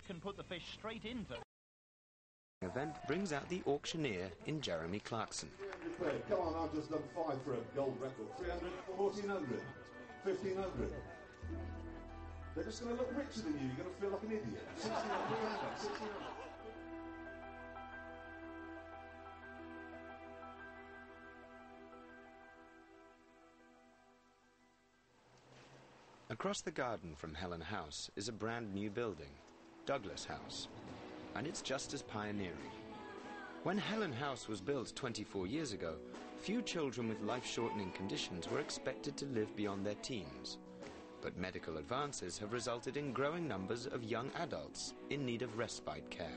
can put the fish straight into. Event brings out the auctioneer in Jeremy Clarkson. 300 quid. Come on, I've just done 5 for a gold record. 300, 1400, 1500. They're just going to look richer than you. You're going to feel like an idiot. 1600, 1600. Across the garden from Helen House is a brand new building, Douglas House, and it's just as pioneering. When Helen House was built 24 years ago, few children with life-shortening conditions were expected to live beyond their teens. But medical advances have resulted in growing numbers of young adults in need of respite care.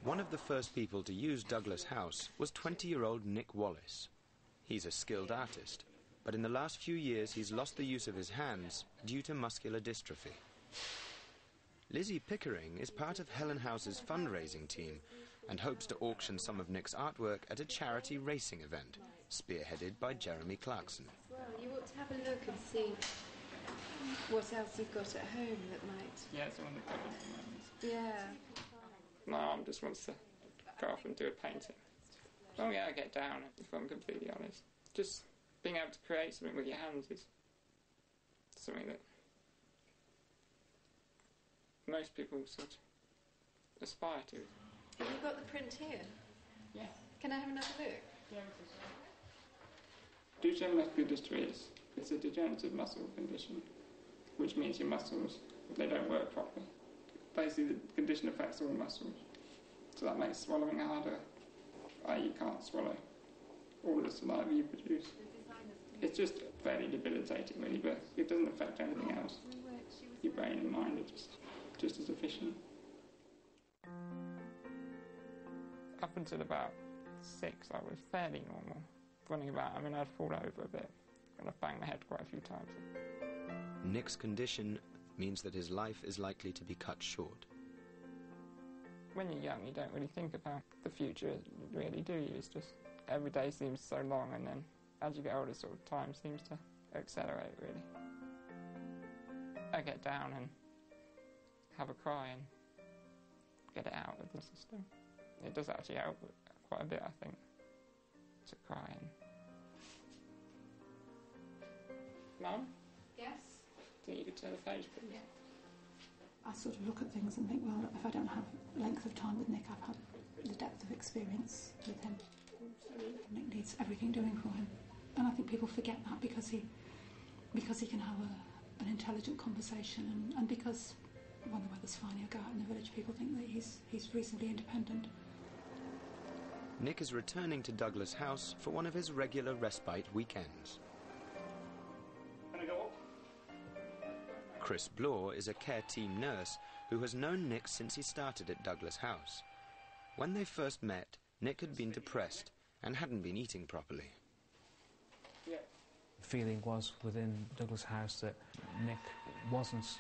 One of the first people to use Douglas House was 20-year-old Nick Wallace. He's a skilled artist, but in the last few years he's lost the use of his hands due to muscular dystrophy. Lizzie Pickering is part of Helen House's fundraising team and hopes to auction some of Nick's artwork at a charity racing event, spearheaded by Jeremy Clarkson. Well, you ought to have a look and see what else you've got at home that might... Yeah, it's on the cover at the moment. Yeah. My arm just wants to go off and do a painting. Oh yeah, I get down, if I'm completely honest. Just being able to create something with your hands is something that most people sort of aspire to. Have you got the print here? Yeah. Can I have another look? Yeah, Duchenne muscular dystrophy is a degenerative muscle condition, which means your muscles, they don't work properly. Basically, the condition affects all muscles, so that makes swallowing harder. You can't swallow all of the saliva you produce. It's just fairly debilitating, really, but it doesn't affect anything else. Your brain and mind are just as efficient. Up until about 6, I was fairly normal, running about. I mean, I'd fall over a bit, and I've banged my head quite a few times. Nick's condition means that his life is likely to be cut short. When you're young, you don't really think about the future, really, do you? It's just every day seems so long, and then as you get older, sort of time seems to accelerate, really. I get down and have a cry and get it out of the system. It does actually help quite a bit, I think, to cry. And... Mum? Yes? Do you think you could turn the page, please? Yeah. I sort of look at things and think, well, if I don't have length of time with Nick, I've had the depth of experience with him. Nick needs everything doing for him. And I think people forget that because he can have an intelligent conversation and because when the weather's fine, he'll go out in the village, people think that he's reasonably independent. Nick is returning to Douglas House for one of his regular respite weekends. Can I go up? Chris Blore is a care team nurse who has known Nick since he started at Douglas House. When they first met, Nick had been depressed and hadn't been eating properly. Yeah. The feeling was within Douglas House that Nick wasn't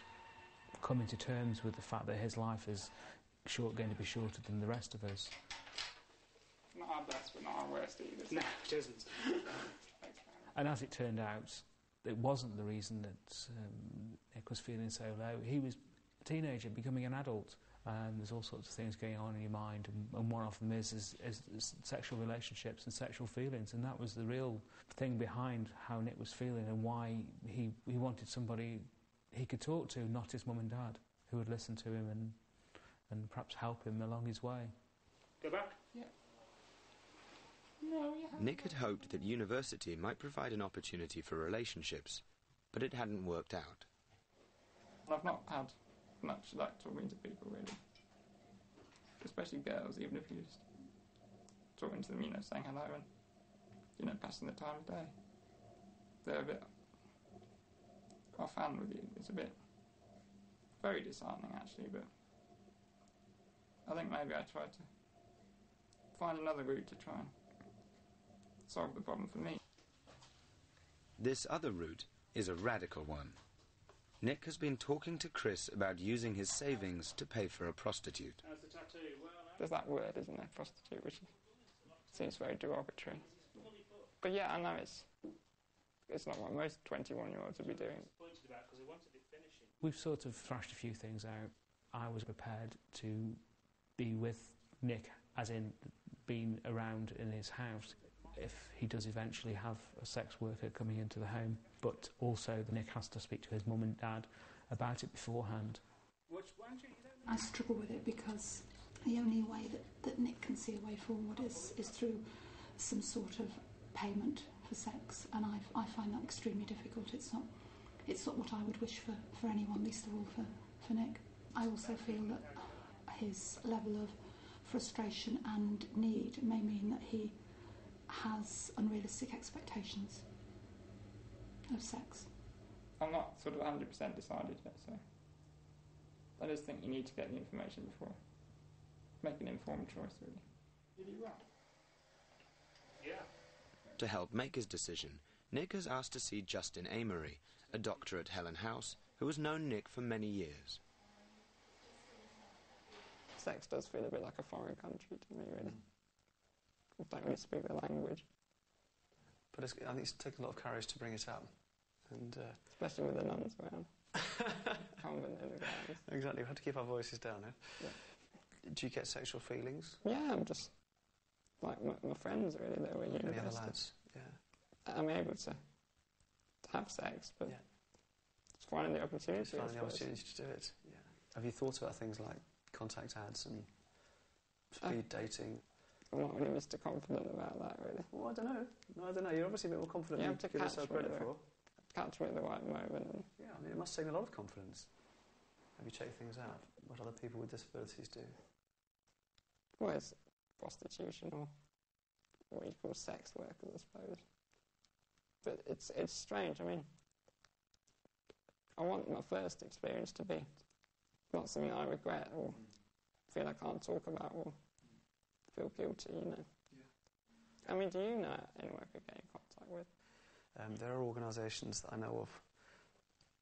coming to terms with the fact that his life is going to be shorter than the rest of us. Not our best, but not our worst either. No, it isn't. And as it turned out, it wasn't the reason that Nick was feeling so low. He was a teenager becoming an adult, and there's all sorts of things going on in your mind, and one of them is sexual relationships and sexual feelings, and that was the real thing behind how Nick was feeling and why he wanted somebody he could talk to, not his mum and dad, who would listen to him and perhaps help him along his way. Go back? Yeah. No, you haven't. Nick had hoped that university might provide an opportunity for relationships, but it hadn't worked out. I've not had much luck talking to people, really. Especially girls, even if you're just talking to them, saying hello and, passing the time of day. They're a bit offhand with you. It's a bit very disheartening, actually, but I think maybe I tried to find another route to try and solve the problem for me. This other route is a radical one. Nick has been talking to Chris about using his savings to pay for a prostitute. How's the tattoo? Well, There's that word, isn't there, prostitute, which seems very derogatory. But yeah, I know it's not what most 21-year-olds would be doing. Pointed about because they wanted it finishing. We've sort of thrashed a few things out. I was prepared to be with Nick, as in being around in his house, if he does eventually have a sex worker coming into the home. But also Nick has to speak to his mum and dad about it beforehand. I struggle with it because the only way that Nick can see a way forward is through some sort of payment for sex, and I find that extremely difficult. It's not what I would wish for anyone, least of all for Nick. I also feel that his level of frustration and need may mean that he has unrealistic expectations of sex. I'm not sort of 100% decided yet, so I just think you need to get the information before. Make an informed choice, really. Did he run? Yeah. To help make his decision, Nick has asked to see Justin Amory, a doctor at Helen House who has known Nick for many years. Sex does feel a bit like a foreign country to me, really. I don't really speak the language. But I think it's taken a lot of courage to bring it up. And especially with the nuns around. Convent in the grounds. Exactly, we have to keep our voices down, eh? Yeah. Do you get sexual feelings? Yeah, I'm just like my friends, really, that were at university. The other lads, yeah. I'm able to have sex, but it's finding the opportunity. It's finding the opportunity to do it, yeah. Have you thought about things like contact ads and speed dating? I'm not really Mr. Confident about that, really. Well, I don't know. No, I don't know. You're obviously a bit more confident than you give yourself credit for. Catch me at the right moment. Yeah, I mean, it must take a lot of confidence. Have you checked things out? What other people with disabilities do? Well, it's prostitution or what you call sex workers, I suppose. But it's strange. I mean, I want my first experience to be not something I regret or feel I can't talk about or feel guilty, you know. Yeah. I mean, do you know anyone I could get in contact with? There are organisations that I know of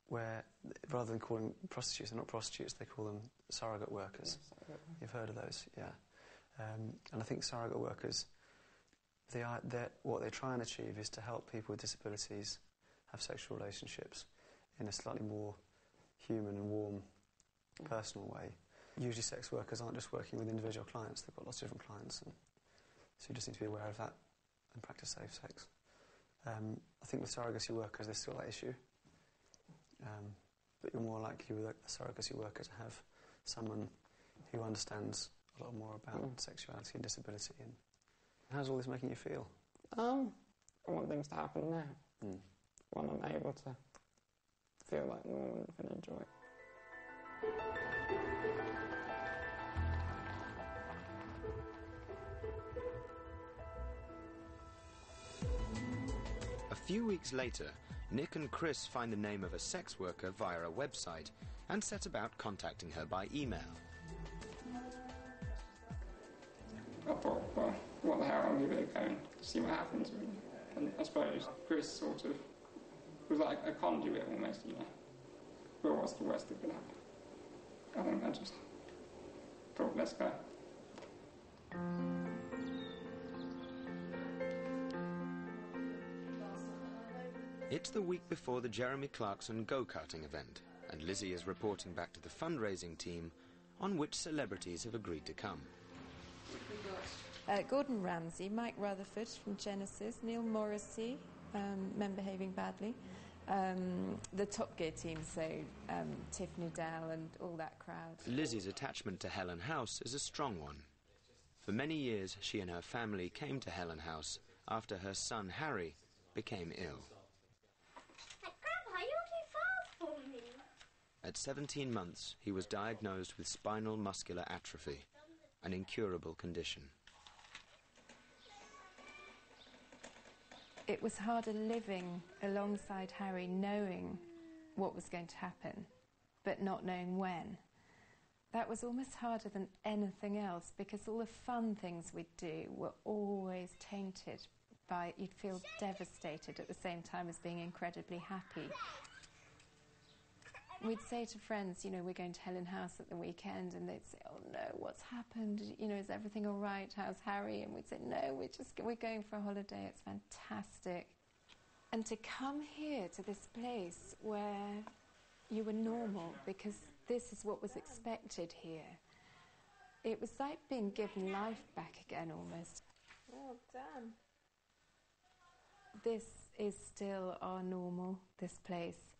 where, rather than calling prostitutes, they're not prostitutes, they call them surrogate workers. Yeah, you've heard of those, yeah. And I think surrogate workers, what they try and achieve is to help people with disabilities have sexual relationships in a slightly more human and warm, personal way. Usually sex workers aren't just working with individual clients, they've got lots of different clients, and so you just need to be aware of that and practice safe sex. I think with surrogacy workers there's still that issue, but you're more likely with a surrogacy worker to have someone who understands a lot more about sexuality and disability. And how's all this making you feel? I want things to happen now, when I'm able to feel like normal and can enjoy it. A few weeks later, Nick and Chris find the name of a sex worker via a website and set about contacting her by email. I thought, well, what the hell, I'll give it a go and see what happens, really. And I suppose Chris sort of was like a conduit almost, you know. Well, what's the worst that could happen? I think I just thought, let's go. It's the week before the Jeremy Clarkson go-karting event, and Lizzie is reporting back to the fundraising team on which celebrities have agreed to come. Gordon Ramsay, Mike Rutherford from Genesis, Neil Morrissey, Men Behaving Badly, the Top Gear team, so Tiffany Dell and all that crowd. Lizzie's attachment to Helen House is a strong one. For many years, she and her family came to Helen House after her son Harry became ill. Grandpa, you're too fast for me. At 17 months, he was diagnosed with spinal muscular atrophy, an incurable condition. It was harder living alongside Harry, knowing what was going to happen, but not knowing when. That was almost harder than anything else, because all the fun things we'd do were always tainted by, you'd feel devastated at the same time as being incredibly happy. We'd say to friends, you know, we're going to Helen House at the weekend, and they'd say, oh no, what's happened? You know, is everything all right? How's Harry? And we'd say, no, we're going for a holiday, it's fantastic. And to come here to this place where you were normal, because this is what was expected here, it was like being given life back again almost. Well done. This is still our normal, this place,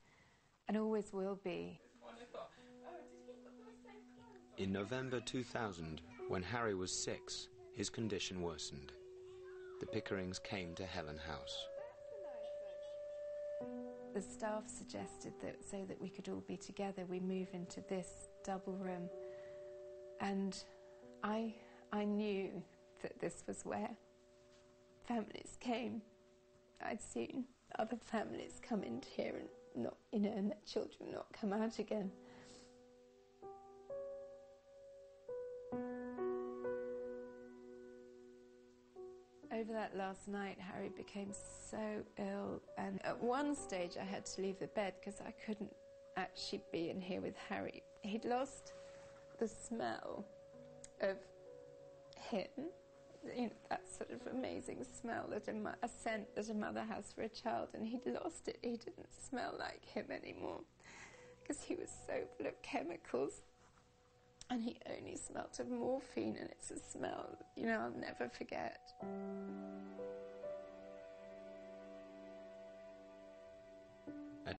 and always will be. In November 2000, when Harry was 6, his condition worsened. The Pickerings came to Helen House. The staff suggested that so that we could all be together, we move into this double room. And I knew that this was where families came. I'd seen other families come into here and not, and their children not come out again. Over that last night, Harry became so ill, and at one stage I had to leave the bed because I couldn't actually be in here with Harry. He'd lost the smell of him, that sort of amazing smell, that a scent that a mother has for a child, and he'd lost it. He didn't smell like him anymore because he was so full of chemicals, and he only smelt of morphine, and it's a smell, I'll never forget.